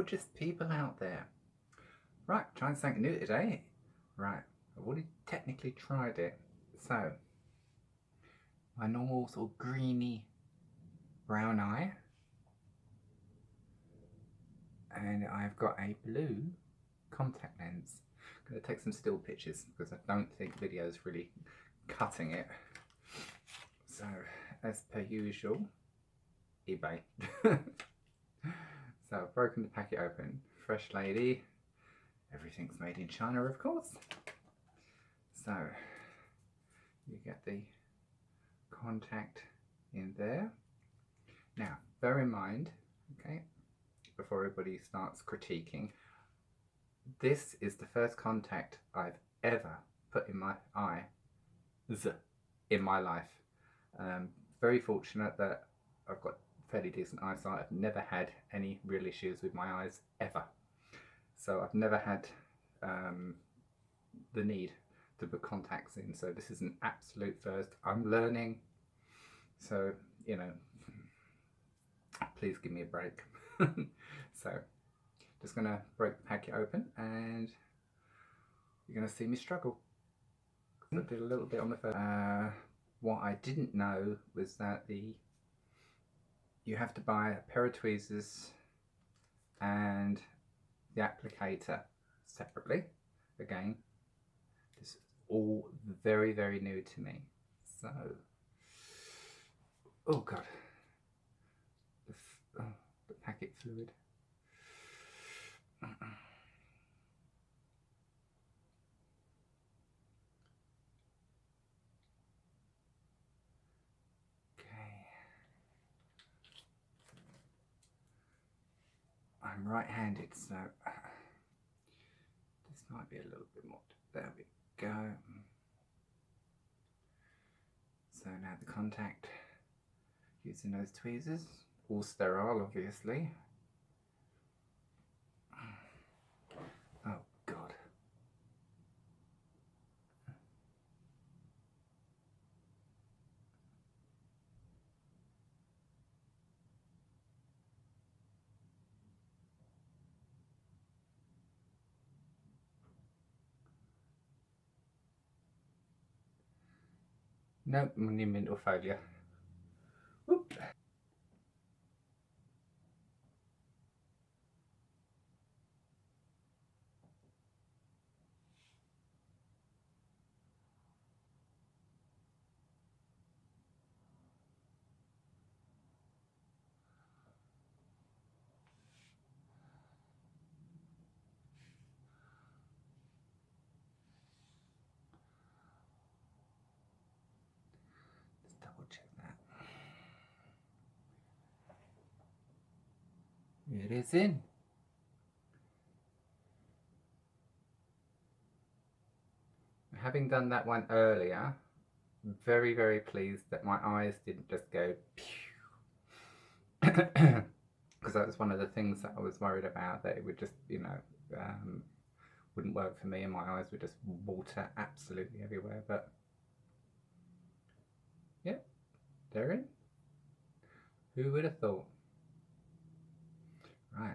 gorgeous people out there. Right, trying something new today. Right, I've already technically tried it. So, my normal sort of greeny brown eye. And I've got a blue contact lens. I'm going to take some still pictures because I don't think video is really cutting it. So, as per usual, eBay. So I've broken the packet open. Fresh lady. Everything's made in China, of course. So you get the contact in there. Now, bear in mind, okay, before everybody starts critiquing, this is the first contact I've ever put in my eye in my life. Very fortunate that I've got fairly decent eyesight. I've never had any real issues with my eyes ever. So I've never had the need to put contacts in. So this is an absolute first. I'm learning. So, you know, please give me a break. So, just going to break the packet open and you're going to see me struggle. I did a little bit on the first. What I didn't know was that you have to buy a pair of tweezers and the applicator separately. Again, this is all very, very new to me. So, oh god, the packet fluid. I'm right-handed, so this might be a little bit more. There we go. So now the contact, using those tweezers, all sterile, obviously. Oh god. Nope, monumental failure. Whoop. Let's double check that. It is in. Having done that one earlier, I'm very, very pleased that my eyes didn't just go pew. Because that was one of the things that I was worried about, that it would just, you know, wouldn't work for me and my eyes would just water absolutely everywhere. But yeah, they're in. Who would have thought? Right.